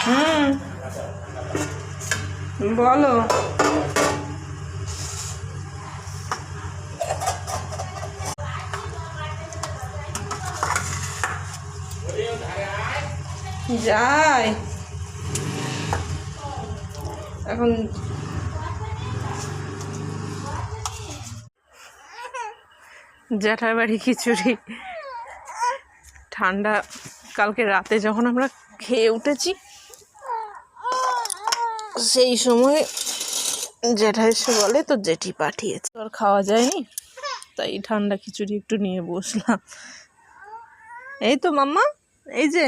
হুম, বলো। যাই এখন। জ্যাঠার বাড়ি খিচুড়ি ঠান্ডা। কালকে রাতে যখন আমরা খেয়ে উঠেছি সেই সময় জ্যাঠা এসে বলে তো জেঠি পাঠিয়েছে, আর খাওয়া যায়নি, তাই ঠান্ডা খিচুড়ি একটু নিয়ে বসলাম। এই তো মাম্মা, এই যে